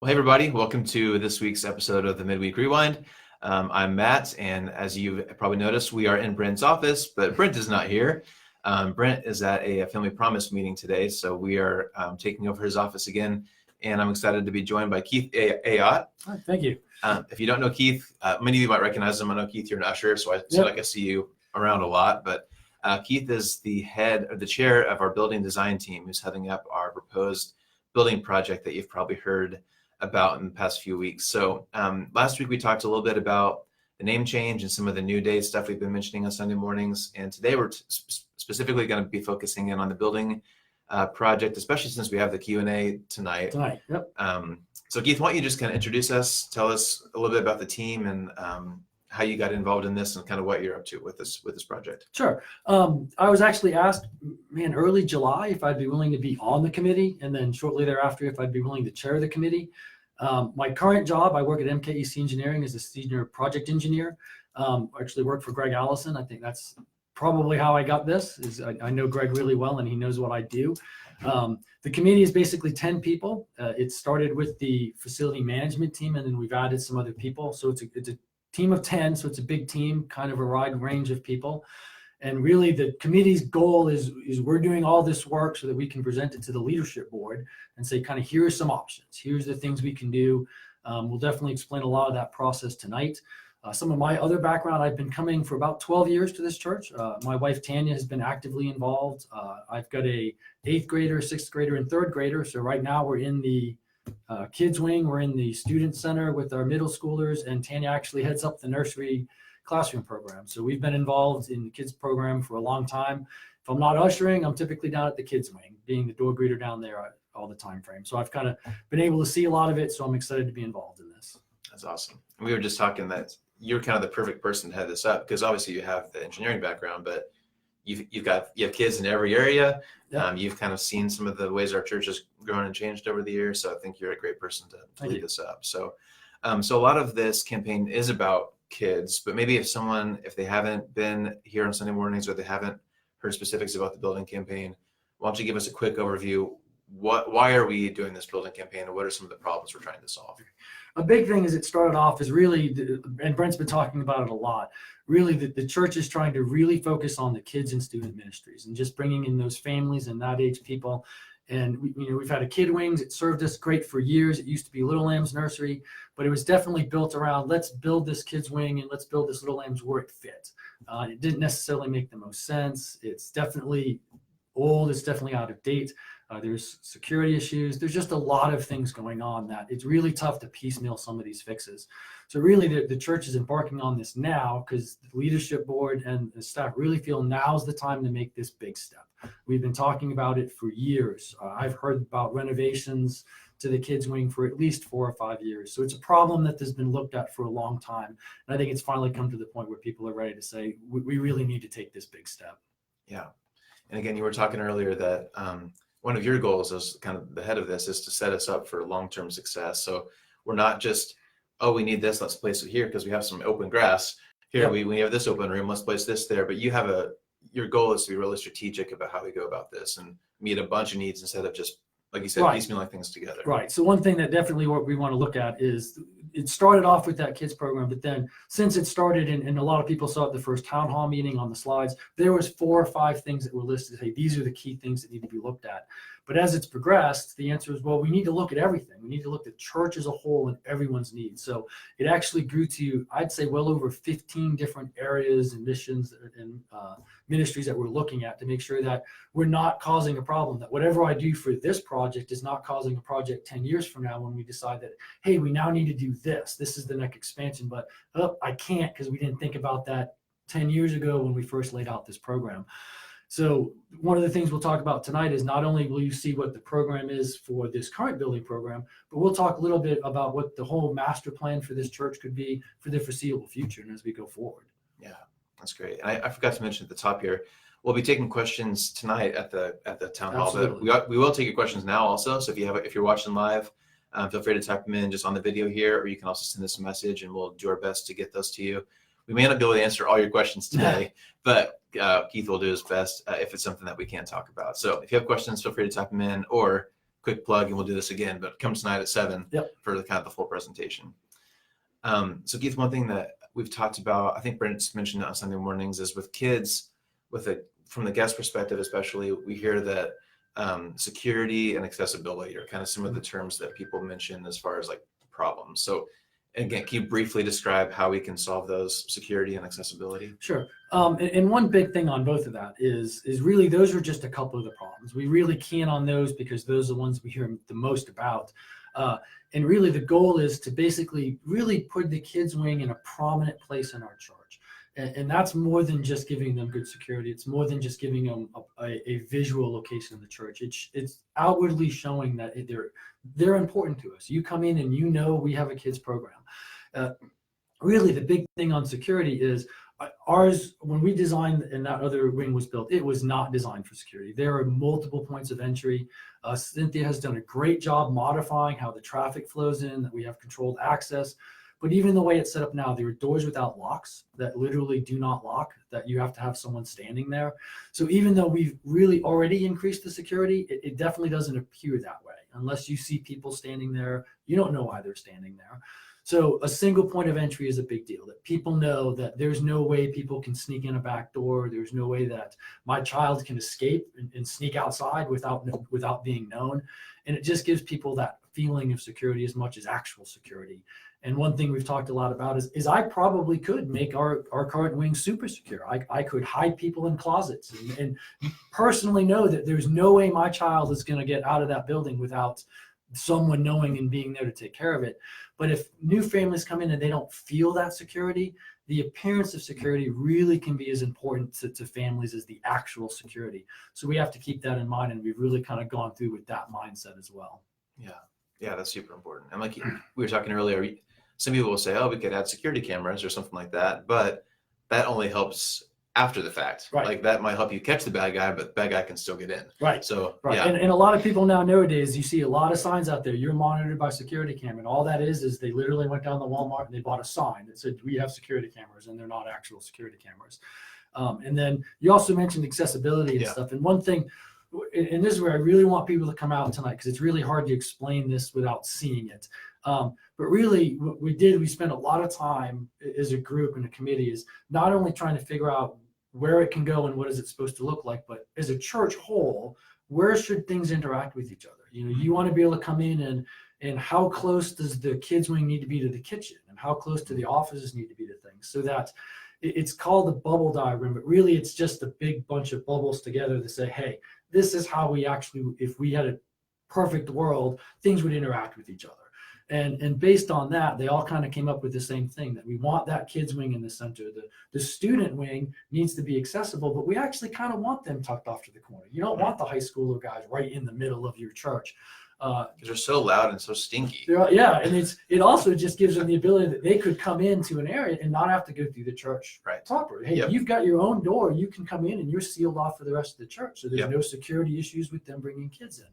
Well, hey everybody, welcome to this week's episode of the Midweek Rewind. I'm Matt, and as you've probably noticed, we are in Brent's office, but Brent is not here. Brent is at a Family Promise meeting today, so we are taking over his office again, and I'm excited to be joined by Keith Ayotte. Thank you. If you don't know Keith, many of you might recognize him. I know Keith, you're an usher, so I feel like I see you around a lot, but Keith is the chair of our building design team, who's heading up our proposed building project that you've probably heard about in the past few weeks. So last week we talked a little bit about the name change and some of the new day stuff we've been mentioning on Sunday mornings. And today we're specifically going to be focusing in on the building project, especially since we have the Q&A tonight. Yep. So Keith, why don't you just kind of introduce us, tell us a little bit about the team and how you got involved in this and kind of what you're up to with this project. Sure. I was actually asked, early July if I'd be willing to be on the committee, and then shortly thereafter if I'd be willing to chair the committee. My current job, I work at MKEC Engineering as a senior project engineer. I actually work for Greg Allison. I think that's probably how I got this. I know Greg really well, and he knows what I do. The committee is basically 10 people. It started with the facility management team, and then we've added some other people. So it's a team of 10, so it's a big team, kind of a wide range of people. And really the committee's goal is we're doing all this work so that we can present it to the leadership board and say, kind of, here are some options. Here's the things we can do. We'll definitely explain a lot of that process tonight. Some of my other background, I've been coming for about 12 years to this church. My wife, Tanya, has been actively involved. I've got a 8th grader, 6th grader, and 3rd grader. So right now we're in the kids wing. We're in the student center with our middle schoolers, and Tanya actually heads up the nursery classroom program. So we've been involved in the kids program for a long time. If I'm not ushering, I'm typically down at the kids wing, being the door greeter down there all the time frame. So I've kind of been able to see a lot of it. So I'm excited to be involved in this. That's awesome. We were just talking that you're kind of the perfect person to head this up, because obviously you have the engineering background, but you have kids in every area. Yeah. You've kind of seen some of the ways our church has grown and changed over the years. So I think you're a great person to lead this up. So, so a lot of this campaign is about kids, but maybe if they haven't been here on Sunday mornings or they haven't heard specifics about the building campaign, why don't you give us a quick overview? Why are we doing this building campaign, and what are some of the problems we're trying to solve? A big thing is it started off as really, and Brent's been talking about it a lot, really the church is trying to really focus on the kids and student ministries and just bringing in those families and that age people. And we've had a kid wings. It served us great for years. It used to be Little Lambs Nursery, but it was definitely built around, let's build this kids wing and let's build this Little Lambs where it fit. It didn't necessarily make the most sense. It's definitely old. It's definitely out of date. There's security issues. There's just a lot of things going on that it's really tough to piecemeal some of these fixes. So really the church is embarking on this now because the leadership board and the staff really feel now's the time to make this big step. We've been talking about it for years. I've heard about renovations to the kids wing for at least 4 or 5 years. So it's a problem that has been looked at for a long time. And I think it's finally come to the point where people are ready to say, we really need to take this big step. Yeah. And again, you were talking earlier that one of your goals as kind of the head of this is to set us up for long-term success. So we're not just, oh, we need this, let's place it here because we have some open grass. Here, we have this open room, let's place this there. But your goal is to be really strategic about how we go about this and meet a bunch of needs instead of just, like you said, piecemealing things together. Right. So one thing that definitely what we want to look at is it started off with that kids program, but then since it started and a lot of people saw it the first town hall meeting on the slides, there was 4 or 5 things that were listed. Hey, these are the key things that need to be looked at. But as it's progressed, the answer is, well, we need to look at everything. We need to look at church as a whole and everyone's needs. So it actually grew to, I'd say, well over 15 different areas and missions and ministries that we're looking at to make sure that we're not causing a problem, that whatever I do for this project is not causing a project 10 years from now when we decide that, hey, we now need to do this. This is the next expansion, but I can't because we didn't think about that 10 years ago when we first laid out this program. So one of the things we'll talk about tonight is not only will you see what the program is for this current building program, but we'll talk a little bit about what the whole master plan for this church could be for the foreseeable future and as we go forward. Yeah, that's great. And I forgot to mention at the top here, we'll be taking questions tonight at the town hall. But we will take your questions now also. So if you're watching live, feel free to type them in just on the video here, or you can also send us a message and we'll do our best to get those to you. We may not be able to answer all your questions today, but Keith will do his best if it's something that we can't talk about. So if you have questions, feel free to type them in, or quick plug, and we'll do this again, but come tonight at 7 for the kind of the full presentation. So Keith, one thing that we've talked about, I think Brent's mentioned it on Sunday mornings, is with kids, from the guest perspective especially, we hear that security and accessibility are kind of some of the terms that people mention as far as like problems. So again, can you briefly describe how we can solve those, security and accessibility? Sure. And one big thing on both of that is really those are just a couple of the problems. We really can on those because those are the ones we hear the most about. And really the goal is to basically really put the kids wing in a prominent place in our church. And that's more than just giving them good security. It's more than just giving them a visual location in the church. It's outwardly showing that they're important to us. You come in and you know we have a kids program. Really the big thing on security is ours, when we designed and that other wing was built, it was not designed for security. There are multiple points of entry. Cynthia has done a great job modifying how the traffic flows in, that we have controlled access. But even the way it's set up now, there are doors without locks that literally do not lock, that you have to have someone standing there. So even though we've really already increased the security, it definitely doesn't appear that way. Unless you see people standing there, you don't know why they're standing there. So a single point of entry is a big deal, that people know that there's no way people can sneak in a back door. There's no way that my child can escape and sneak outside without being known. And it just gives people that feeling of security as much as actual security. And one thing we've talked a lot about is I probably could make our current wing super secure. I could hide people in closets and personally know that there's no way my child is going to get out of that building without someone knowing and being there to take care of it. But if new families come in and they don't feel that security, the appearance of security really can be as important to families as the actual security. So we have to keep that in mind, and we've really kind of gone through with that mindset as well. Yeah, that's super important. And like we were talking earlier, some people will say, oh, we could add security cameras or something like that, but that only helps after the fact. Right. Like that might help you catch the bad guy, but the bad guy can still get in. Right. So right. Yeah. And a lot of people nowadays, you see a lot of signs out there, you're monitored by security camera. And all that is they literally went down to Walmart and they bought a sign that said, we have security cameras, and they're not actual security cameras. And then you also mentioned accessibility and stuff. And one thing, and this is where I really want people to come out tonight, because it's really hard to explain this without seeing it. But really what we spent a lot of time as a group and a committee is not only trying to figure out where it can go and what is it supposed to look like, but as a church whole, where should things interact with each other? You know, you want to be able to come in and how close does the kids wing need to be to the kitchen, and how close do the offices need to be to things, so that it's called the bubble diagram, but really it's just a big bunch of bubbles together to say, hey, this is how we actually, if we had a perfect world, things would interact with each other. And based on that, they all kind of came up with the same thing, that we want that kids wing in the center. The student wing needs to be accessible, but we actually kind of want them tucked off to the corner. You don't want the high schooler guys right in the middle of your church. Because they're so loud and so stinky. Yeah, and it also just gives them the ability that they could come into an area and not have to go through the church proper. Hey, you've got your own door. You can come in and you're sealed off for the rest of the church. So there's no security issues with them bringing kids in.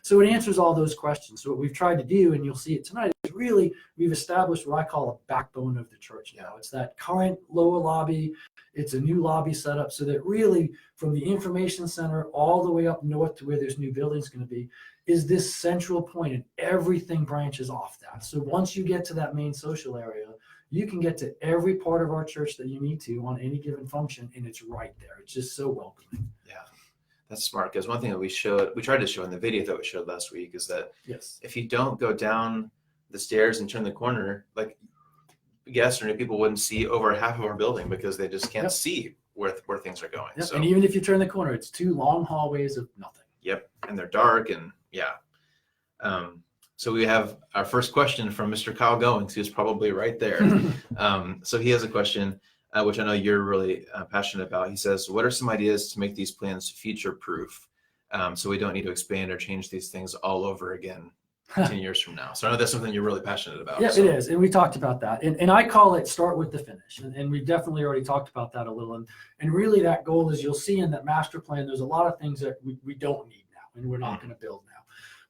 So it answers all those questions. So what we've tried to do, and you'll see it tonight, is really we've established what I call a backbone of the church now. It's that current lower lobby. It's a new lobby setup, so that really from the information center all the way up north to where there's new buildings going to be is this central point, and everything branches off that. So once you get to that main social area, you can get to every part of our church that you need to on any given function, and it's right there. It's just so welcoming. Yeah, that's smart, because one thing that we tried to show in the video that we showed last week is that if you don't go down the stairs and turn the corner, like guests or new people wouldn't see over half of our building because they just can't see where things are going. So, and even if you turn the corner, it's 2 long hallways of nothing. And they're dark, and so we have our first question from Mr. Kyle Goings, who's probably right there. So he has a question, which I know you're really passionate about. He says, what are some ideas to make these plans future-proof, so we don't need to expand or change these things all over again 10 years from now? So I know that's something you're really passionate about. Yeah, it is. And we talked about that. And I call it start with the finish. And we've definitely already talked about that a little. And really that goal is, you'll see in that master plan, there's a lot of things that we don't need now, and we're not going to build now,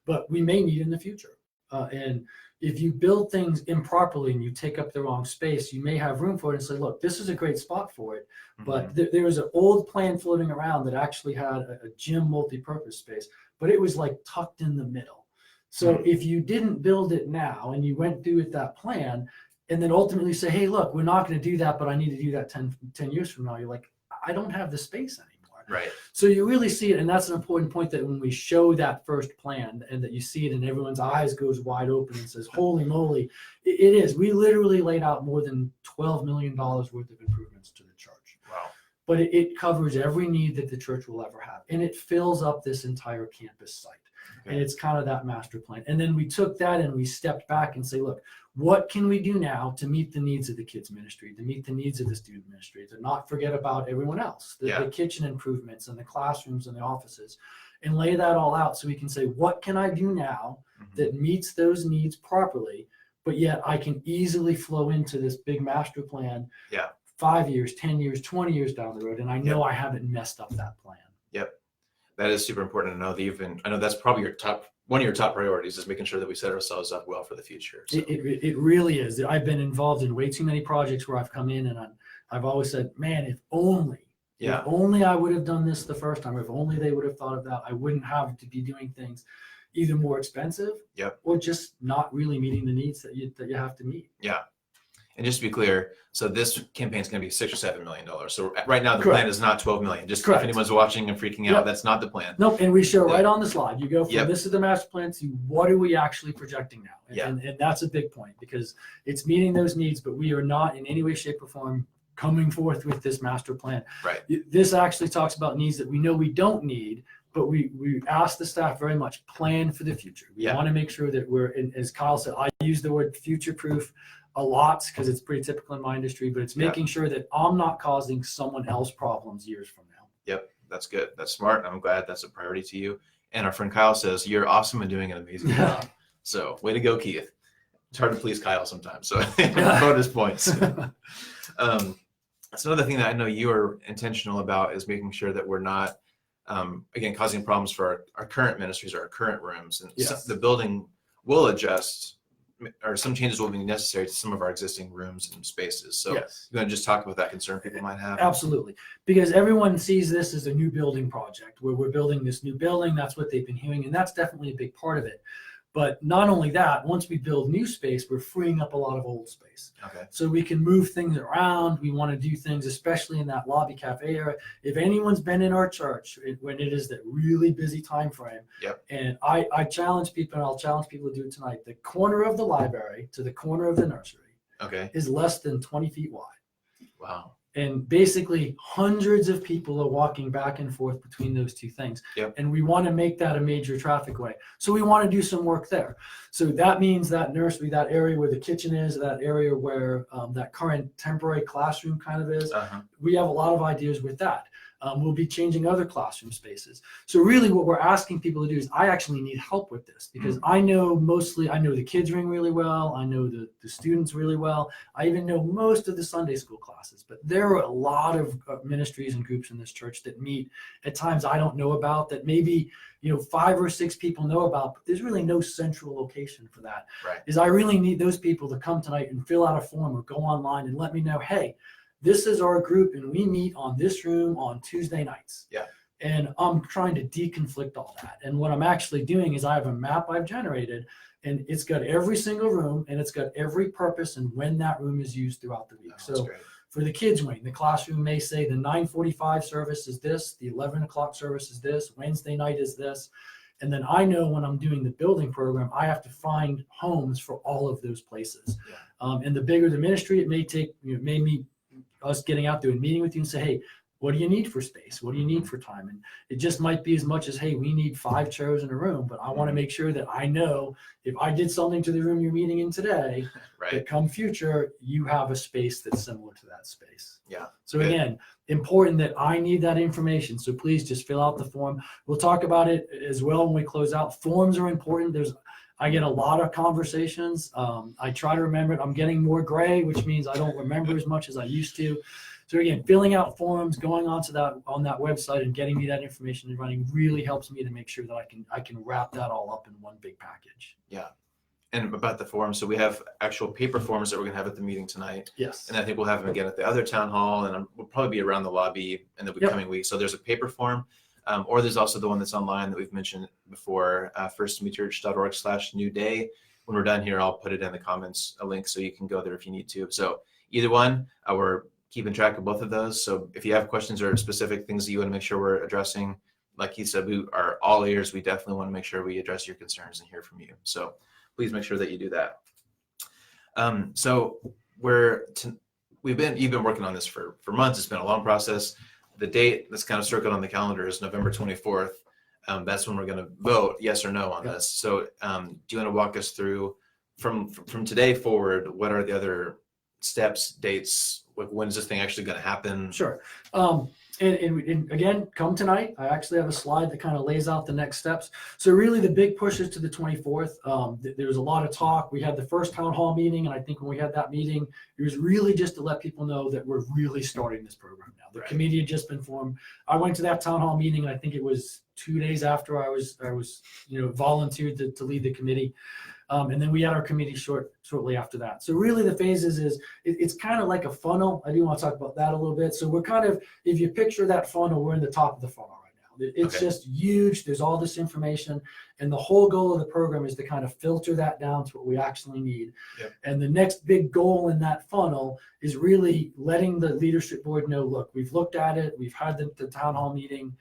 but we may need in the future. And if you build things improperly and you take up the wrong space, you may have room for it and say, look, this is a great spot for it. But there was an old plan floating around that actually had a gym multi-purpose space, but it was like tucked in the middle. So if you didn't build it now and you went through with that plan and then ultimately say, hey, look, we're not going to do that, but I need to do that 10 years from now, you're like, I don't have the space anymore. Right. So you really see it. And that's an important point, that when we show that first plan and that you see it and everyone's eyes goes wide open and says, holy moly, it is. We literally laid out more than $12 million worth of improvements to the church. Wow. But it covers every need that the church will ever have. And it fills up this entire campus site. Okay. And it's kind of that master plan. And then we took that and we stepped back and say, look, what can we do now to meet the needs of the kids ministry, to meet the needs of the student ministry, to not forget about everyone else, the kitchen improvements and the classrooms and the offices, and lay that all out so we can say, what can I do now that meets those needs properly, but yet I can easily flow into this big master plan 5 years, 10 years, 20 years down the road. And I know I haven't messed up that plan. Yep. That is super important to know that I know that's probably one of your top priorities, is making sure that we set ourselves up well for the future. So. It really is. I've been involved in way too many projects where I've come in and I've always said, man, if only I would have done this the first time, if only they would have thought of that, I wouldn't have to be doing things either more expensive or just not really meeting the needs that you have to meet. Yeah. And just to be clear, so this campaign is going to be $6 or $7 million. So right now the plan is not 12 million. Just if anyone's watching and freaking out, that's not the plan. Nope. And we show right on the slide. You go from this is the master plan to what are we actually projecting now? And that's a big point, because it's meeting those needs, but we are not in any way, shape, or form coming forth with this master plan. Right. This actually talks about needs that we know we don't need, but we ask the staff very much plan for the future. We want to make sure that we're, as Kyle said, I use the word future-proof a lot because it's pretty typical in my industry, but it's making sure that I'm not causing someone else problems years from now. Yep, that's good. That's smart. I'm glad that's a priority to you. And our friend Kyle says, you're awesome and doing an amazing job. So way to go, Keith. It's hard to please Kyle sometimes. So bonus points. That's another thing that I know you are intentional about, is making sure that we're not, again, causing problems for our current ministries or our current rooms. And the building will adjust, or some changes will be necessary to some of our existing rooms and spaces. So you're going to just talk about that concern people might have? Absolutely. Because everyone sees this as a new building project where we're building this new building. That's what they've been hearing. And that's definitely a big part of it. But not only that, once we build new space, we're freeing up a lot of old space. Okay. So we can move things around. We want to do things, especially in that lobby cafe area. If anyone's been in our church when it is that really busy time frame, and I challenge people, and I'll challenge people to do it tonight, the corner of the library to the corner of the nursery is less than 20 feet wide. Wow. And basically hundreds of people are walking back and forth between those two things. And we want to make that a major traffic way. So we want to do some work there. So that means that nursery, that area where the kitchen is, that area where that current temporary classroom kind of is, we have a lot of ideas with that. We'll be changing other classroom spaces. So really what we're asking people to do is, I actually need help with this, because I know the kids ring really well. I know the students really well. I even know most of the Sunday school classes, but there are a lot of ministries and groups in this church that meet at times I don't know about, that maybe 5 or 6 people know about, but there's really no central location for that. Is I really need those people to come tonight and fill out a form or go online and let me know, hey, this is our group and we meet on this room on Tuesday nights. And I'm trying to deconflict all that. And what I'm actually doing is I have a map I've generated, and it's got every single room and it's got every purpose and when that room is used throughout the week. So for the kids wing, the classroom may say the 9:45 service is this, the 11 o'clock service is this, Wednesday night is this. And then I know when I'm doing the building program, I have to find homes for all of those places. And the bigger the ministry, it may take, us getting out there and meeting with you and say, hey, what do you need for space? What do you need for time? And it just might be as much as, hey, we need 5 chairs in a room, but I want to make sure that I know if I did something to the room you're meeting in today, that come future, you have a space that's similar to that space. So again, important that I need that information. So please just fill out the form. We'll talk about it as well when we close out. Forms are important. I get a lot of conversations. I try to remember it. I'm getting more gray, which means I don't remember as much as I used to. So again, filling out forms, going on that website and getting me that information and running really helps me to make sure that I can wrap that all up in one big package. And about the forms, so we have actual paper forms that we're going to have at the meeting tonight. And I think we'll have them again at the other town hall, and we'll probably be around the lobby in the coming week. So there's a paper form. Or there's also the one that's online that we've mentioned before, firsttomechurch.org/new day. When we're done here, I'll put it in the comments, a link, so you can go there if you need to. So either one, we're keeping track of both of those. So if you have questions or specific things that you want to make sure we're addressing, like he said, we are all ears. We definitely want to make sure we address your concerns and hear from you. So please make sure that you do that. So you've been working on this for months. It's been a long process. The date that's kind of circled on the calendar is November 24th. That's when we're going to vote yes or no on this. So do you want to walk us through from today forward, what are the other steps, dates? When is this thing actually going to happen? Sure. And again, come tonight. I actually have a slide that kind of lays out the next steps. So really the big push is to the 24th. There was a lot of talk. We had the first town hall meeting, and I think when we had that meeting, it was really just to let people know that we're really starting this program now. The committee had just been formed. I went to that town hall meeting, and I think it was 2 days after I was volunteered to lead the committee. And then we had our committee shortly after that. So really the phases is it's kind of like a funnel. I do want to talk about that a little bit. So we're kind of, if you picture that funnel, we're in the top of the funnel right now. It's just huge. There's all this information. And the whole goal of the program is to kind of filter that down to what we actually need. Yep. And the next big goal in that funnel is really letting the leadership board know, look, we've looked at it. We've had the town hall meeting.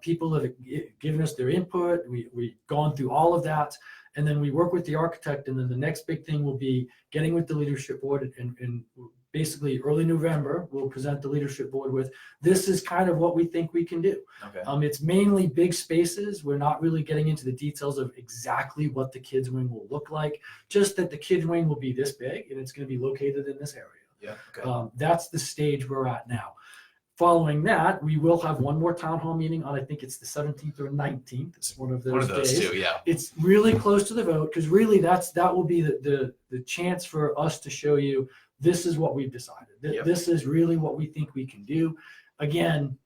People have given us their input. We've gone through all of that. And then we work with the architect, and then the next big thing will be getting with the leadership board, and basically early November, we'll present the leadership board with, this is kind of what we think we can do. Okay. It's mainly big spaces. We're not really getting into the details of exactly what the kids wing will look like, just that the kids wing will be this big and it's going to be located in this area. Yeah. Okay. That's the stage we're at now. Following that, we will have one more town hall meeting on, I think it's the 17th or 19th. It's one of those days. Two, yeah. It's really close to the vote, because really that will be the chance for us to show you this is what we've decided. This is really what we think we can do. Again,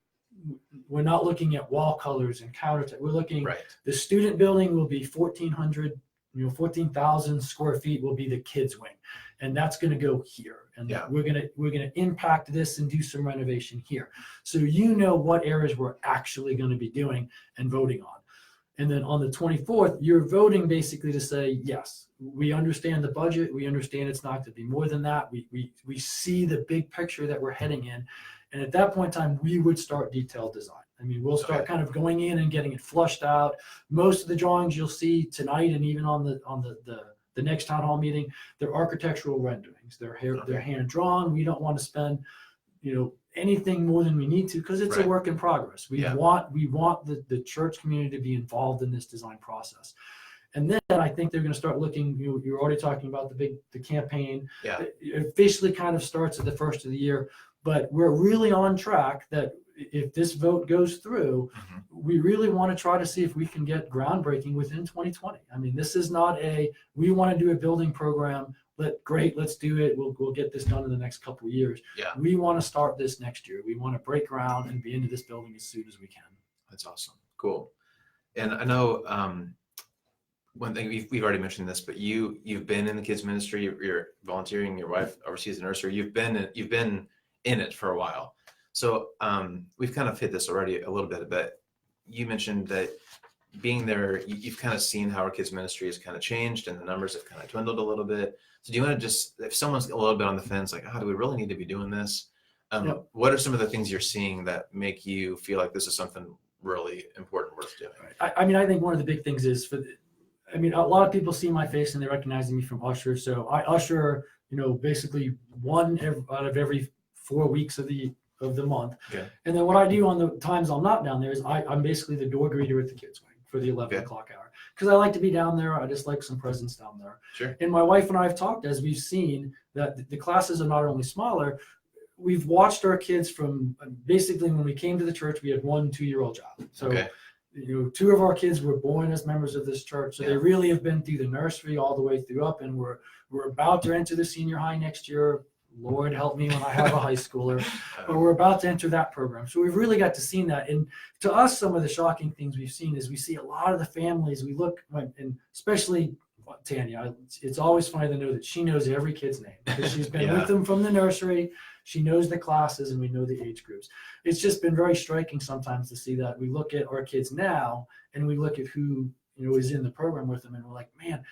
we're not looking at wall colors and countertop. We're looking, the student building will be 14,000 square feet will be the kids wing. And that's going to go here. And we're going to impact this and do some renovation here. So what areas we're actually going to be doing and voting on. And then on the 24th, you're voting basically to say, yes, we understand the budget. We understand it's not going to be more than that. We see the big picture that we're heading in. And at that point in time, we would start detailed design. I mean, we'll start kind of going in and getting it flushed out. Most of the drawings you'll see tonight, and even on the next town hall meeting, they're architectural renderings. They're hand drawn. We don't want to spend, anything more than we need to, because it's a work in progress. We want the church community to be involved in this design process. And then I think they're going to start looking. You're already talking about the campaign. Yeah. It officially kind of starts at the first of the year, but we're really on track that if this vote goes through, we really want to try to see if we can get groundbreaking within 2020. I mean, this is not we want to do a building program. Let's do it. We'll get this done in the next couple of years. Yeah. We want to start this next year. We want to break ground and be into this building as soon as we can. That's awesome. Cool. And I know one thing we've already mentioned this, but you've been in the kids ministry. You're volunteering. Your wife oversees the nursery. You've been in it for a while. So we've kind of hit this already a little bit, but you mentioned that being there, you've kind of seen how our kids ministry has kind of changed and the numbers have kind of dwindled a little bit. So do you want to just, if someone's a little bit on the fence, like, do we really need to be doing this? What are some of the things you're seeing that make you feel like this is something really important worth doing? I mean, I think one of the big things is a lot of people see my face and they recognize me from Usher. So I usher, basically one out of every 4 weeks of the month. Okay. And then what I do on the times I'm not down there is I'm basically the door greeter at the kids wing for the 11 o'clock hour, because I like to be down there. I just like some presence down there. Sure. And my wife and I have talked, as we've seen that the classes are not only smaller, we've watched our kids from basically when we came to the church, we had 1 2-year-old child. So, 2 of our kids were born as members of this church. So they really have been through the nursery all the way through up, and we're about to enter the senior high next year. Lord help me when I have a high schooler, but we're about to enter that program. So we've really got to see that. And to us, some of the shocking things we've seen is we see a lot of the families, we look, and especially Tanya, it's always funny to know that she knows every kid's name because she's been Yeah. with them from the nursery. She knows the classes and we know the age groups. It's just been very striking sometimes to see that. We look at our kids now and we look at who, is in the program with them and we're like, man,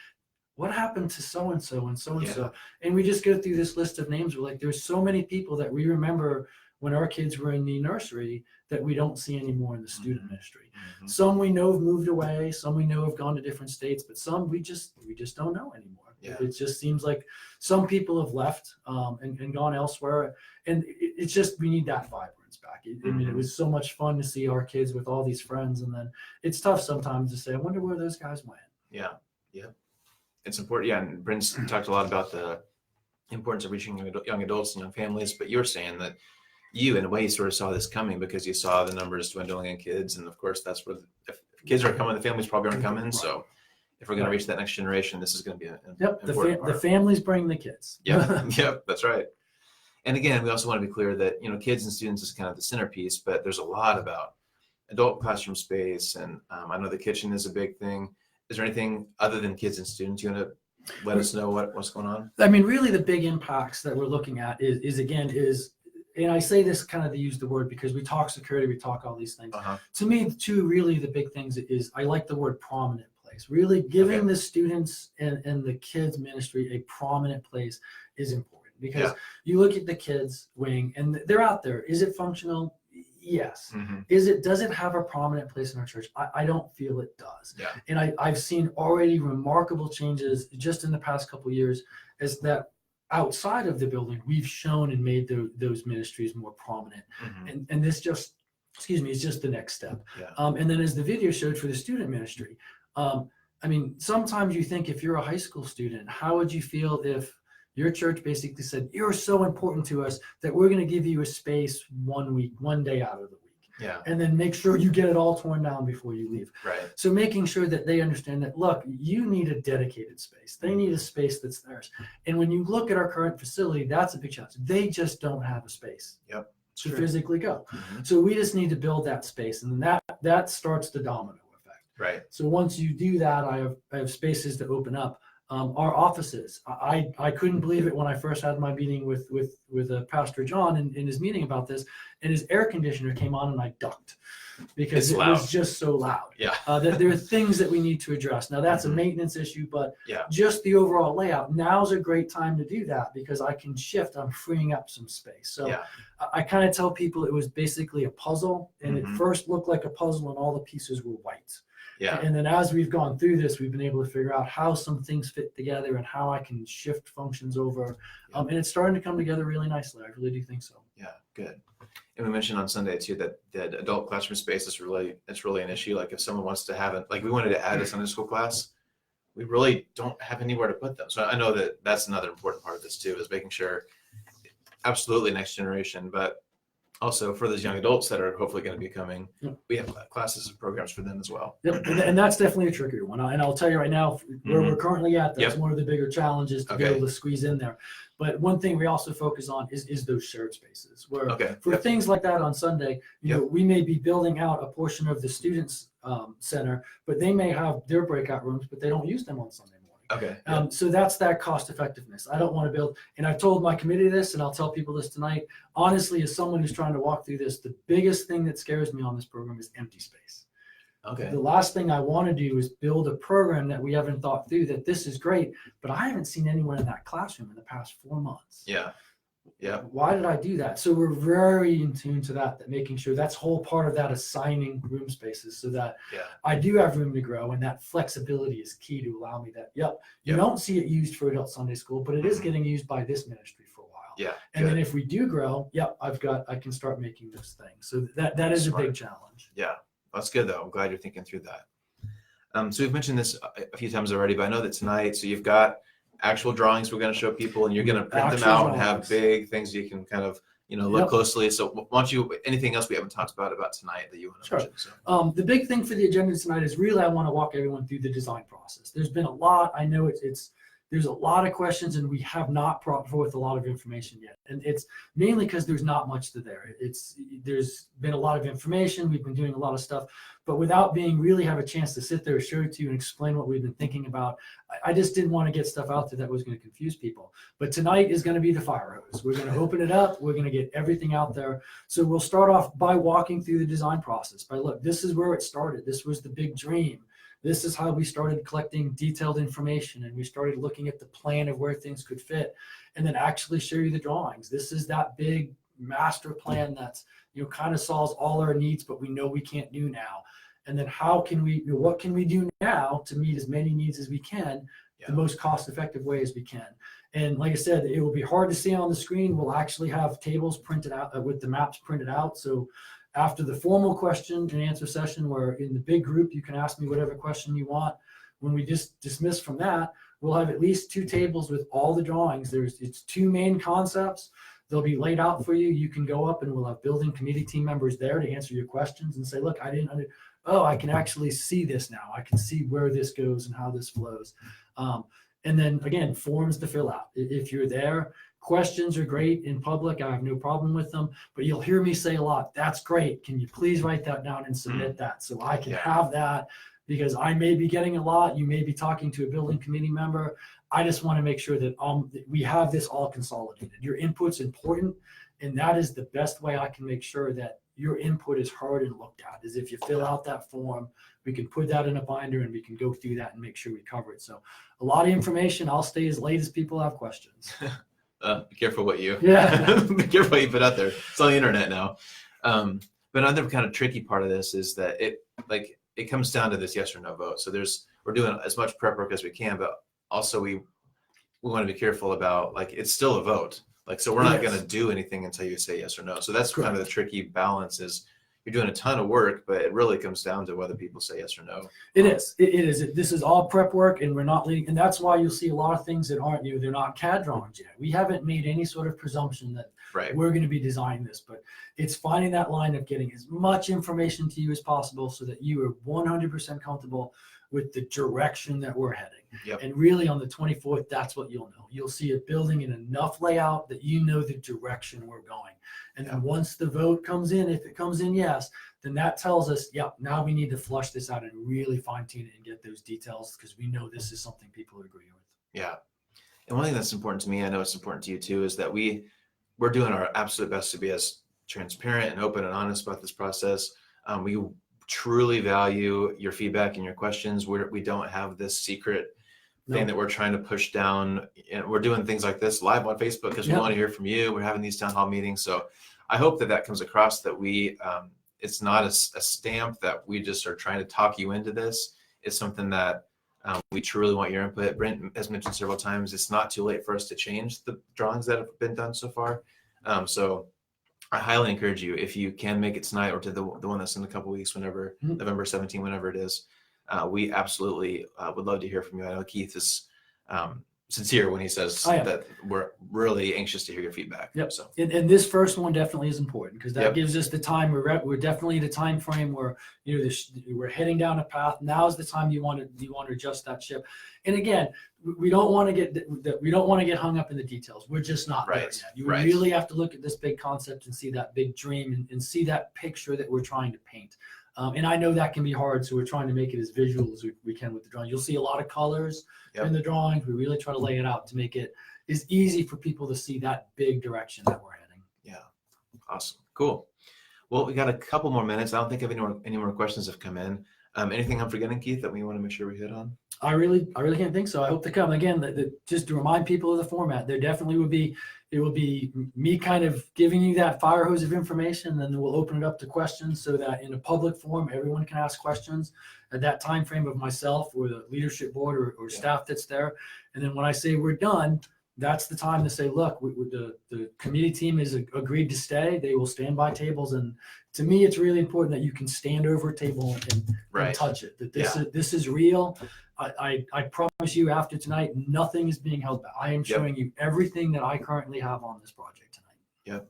what happened to so-and-so and so-and-so? Yeah. And we just go through this list of names. We're like, there's so many people that we remember when our kids were in the nursery that we don't see anymore in the student ministry. Mm-hmm. Some we know have moved away, some we know have gone to different states, but some we just don't know anymore. Yeah. It just seems like some people have left and gone elsewhere. And it's just, we need that vibrance back. I mean, it was so much fun to see our kids with all these friends. And then it's tough sometimes to say, I wonder where those guys went. Yeah. Yeah. It's important. Yeah. And Brent's talked a lot about the importance of reaching young adults and young families, but you're saying that you, in a way, sort of saw this coming because you saw the numbers dwindling in kids. And of course, that's where if kids are coming, the families probably aren't coming. Right. So if we're going to reach that next generation, this is going to be an important part. The families bring the kids. Yep, that's right. And again, we also want to be clear that, kids and students is kind of the centerpiece, but there's a lot about adult classroom space. And I know the kitchen is a big thing. Is there anything other than kids and students you want to let us know what's going on? I mean, really the big impacts that we're looking at is and I say this kind of to use the word because we talk security, we talk all these things. To me, really the big things is I like the word prominent place. Really giving the students and the kids ministry a prominent place is important because you look at the kids wing and they're out there. Is it functional? Yes. Mm-hmm. Does it have a prominent place in our church? I don't feel it does. Yeah. And I've seen already remarkable changes just in the past couple of years as that outside of the building, we've shown and made those ministries more prominent. Mm-hmm. And this just, is just the next step. Yeah. And then as the video showed for the student ministry, I mean, sometimes you think if you're a high school student, how would you feel if your church basically said, you're so important to us that we're going to give you a space 1 day out of the week. Yeah. And then make sure you get it all torn down before you leave. Right. So making sure that they understand that, look, you need a dedicated space. They need a space that's theirs. And when you look at our current facility, that's a big challenge. They just don't have a space to physically go. Mm-hmm. So we just need to build that space. And then that starts the domino effect. Right. So once you do that, I have spaces to open up. Our offices. I couldn't believe it when I first had my meeting with Pastor John in his meeting about this, and his air conditioner came on and I ducked because it was just so loud. Yeah. That there are things that we need to address. Now that's a maintenance issue, but just the overall layout. Now's a great time to do that because I can shift. I'm freeing up some space. So I kind of tell people it was basically a puzzle, and it first looked like a puzzle, and all the pieces were white. Yeah. And then as we've gone through this, we've been able to figure out how some things fit together and how I can shift functions over. And it's starting to come together really nicely. I really do think so. Yeah, good. And we mentioned on Sunday too that adult classroom space is really an issue. Like if someone wants to have it, like we wanted to add a Sunday school class, we really don't have anywhere to put them. So I know that that's another important part of this too, is making sure absolutely next generation, but also for those young adults that are hopefully going to be coming, we have classes and programs for them as well. Yep. And that's definitely a trickier one. And I'll tell you right now, where we're currently at, that's one of the bigger challenges to be able to squeeze in there. But one thing we also focus on is those shared spaces where for things like that on Sunday, you know, we may be building out a portion of the students center, but they may have their breakout rooms, but they don't use them on Sunday. Okay. So that's that cost effectiveness. I don't want to build, and I've told my committee this, and I'll tell people this tonight. Honestly, as someone who's trying to walk through this, the biggest thing that scares me on this program is empty space. Okay. The last thing I want to do is build a program that we haven't thought through, that this is great, but I haven't seen anyone in that classroom in the past 4 months. Yeah. Yeah. Why did I do that? So we're very in tune to that making sure that's whole part of that assigning room spaces so that I do have room to grow, and that flexibility is key to allow me that. You don't see it used for adult Sunday school, but it is getting used by this ministry for a while. Yeah. And then if we do grow, I can start making those things. So that is a big challenge. Yeah. That's good though. I'm glad you're thinking through that. So we've mentioned this a few times already, but I know that tonight, so you've got actual drawings we're going to show people, and you're going to print them out and have big things you can kind of look closely. So why don't you, anything else we haven't talked about tonight that you want to mention? So. The big thing for the agenda tonight is really I want to walk everyone through the design process. There's been a lot. I know it's there's a lot of questions and we have not brought forth a lot of information yet. And it's mainly because there's not much to there. There's been a lot of information. We've been doing a lot of stuff, but without being really have a chance to sit there, show it to you and explain what we've been thinking about. I just didn't want to get stuff out there that was going to confuse people. But tonight is going to be the fire hose. We're going to open it up. We're going to get everything out there. So we'll start off by walking through the design process. By look, this is where it started. This was the big dream. This is how we started collecting detailed information, and we started looking at the plan of where things could fit, and then actually show you the drawings. This is that big master plan that's, kind of solves all our needs, but we know we can't do now. And then what can we do now to meet as many needs as we can, the most cost-effective way as we can. And like I said, it will be hard to see on the screen. We'll actually have tables printed out with the maps printed out. So after the formal question and answer session, where in the big group, you can ask me whatever question you want. When we just dismiss from that, we'll have at least 2 tables with all the drawings. It's 2 main concepts. They'll be laid out for you. You can go up and we'll have building committee team members there to answer your questions and say, look, I can actually see this now. I can see where this goes and how this flows. And then again, forms to fill out. If you're there, questions are great in public. I have no problem with them, but you'll hear me say a lot, that's great. Can you please write that down and submit that so I can have that, because I may be getting a lot. You may be talking to a building committee member. I just want to make sure that we have this all consolidated. Your input's important, and that is the best way I can make sure that your input is heard and looked at, is if you fill out that form, we can put that in a binder and we can go through that and make sure we cover it. So a lot of information. I'll stay as late as people have questions. Be careful what you be careful what you put out there. It's on the internet now. But another kind of tricky part of this is that it comes down to this yes or no vote. So we're doing as much prep work as we can, but also we want to be careful about, it's still a vote. So we're not going to do anything until you say yes or no. So that's kind of the tricky balance, is you're doing a ton of work, but it really comes down to whether people say yes or no. It is. This is all prep work, and we're not leading. And that's why you'll see a lot of things that aren't they're not CAD drawings yet. We haven't made any sort of presumption that we're going to be designing this, but it's finding that line of getting as much information to you as possible so that you are 100% comfortable with the direction that we're heading. And really on the 24th, that's what you'll know. You'll see a building in enough layout that you know the direction we're going. And then once the vote comes in, if it comes in yes, then that tells us, now we need to flush this out and really fine tune it and get those details, because we know this is something people agree with. Yeah. And one thing that's important to me, I know it's important to you too, is that we're doing our absolute best to be as transparent and open and honest about this process. We truly value your feedback and your questions. We don't have this secret thing that we're trying to push down. And we're doing things like this live on Facebook because we want to hear from you. We're having these town hall meetings. So I hope that comes across, that it's not a stamp that we just are trying to talk you into this. It's something that we truly want your input. Brent has mentioned several times, it's not too late for us to change the drawings that have been done so far. So I highly encourage you, if you can make it tonight or to the one that's in a couple of weeks, whenever, November 17, whenever it is, we absolutely would love to hear from you. I know Keith is sincere when he says that we're really anxious to hear your feedback. So and this first one definitely is important, because that gives us the time. We're definitely at a time frame where we're heading down a path. Now is the time you want to adjust that ship. And again, we don't want to get hung up in the details. We're just not there yet. You really have to look at this big concept and see that big dream and see that picture that we're trying to paint. And I know that can be hard, so we're trying to make it as visual as we can with the drawing. You'll see a lot of colors in the drawings. We really try to lay it out to make it as easy for people to see that big direction that we're heading. Yeah, awesome, cool. Well, we got a couple more minutes. I don't think any more questions have come in. Anything I'm forgetting, Keith, that we want to make sure we hit on? I really can't think so. I hope they come. Again, just to remind people of the format, there definitely will be me kind of giving you that fire hose of information, and then we'll open it up to questions so that in a public forum, everyone can ask questions at that time frame of myself or the leadership board or staff that's there. And then when I say we're done, that's the time to say, look, the committee team has agreed to stay. They will stand by tables. And to me, it's really important that you can stand over a table and touch it, that this is real. I promise you, after tonight, nothing is being held back. I am showing you everything that I currently have on this project tonight. Yep.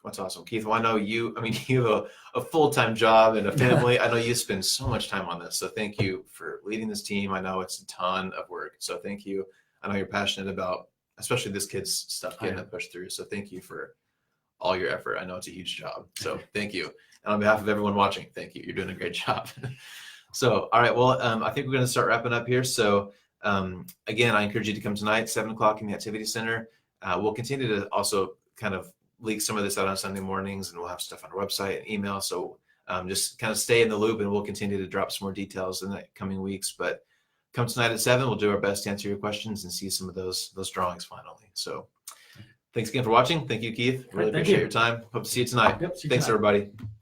That's awesome. Keith, well, I know you have a full-time job and a family. I know you spend so much time on this. So thank you for leading this team. I know it's a ton of work. So thank you. I know you're passionate about, especially this kid's stuff, getting it pushed through. So thank you for all your effort. I know it's a huge job. So thank you. And on behalf of everyone watching, thank you. You're doing a great job. So, all right. Well, I think we're going to start wrapping up here. So again, I encourage you to come tonight, 7 o'clock in the Activity Center. We'll continue to also kind of leak some of this out on Sunday mornings, and we'll have stuff on our website and email. So just kind of stay in the loop, and we'll continue to drop some more details in the coming weeks. But come tonight at 7. We'll do our best to answer your questions and see some of those drawings finally. So thanks again for watching. Thank you, Keith. Really appreciate your time. Hope to see you tonight. Yep, see you Thanks, tonight. everybody.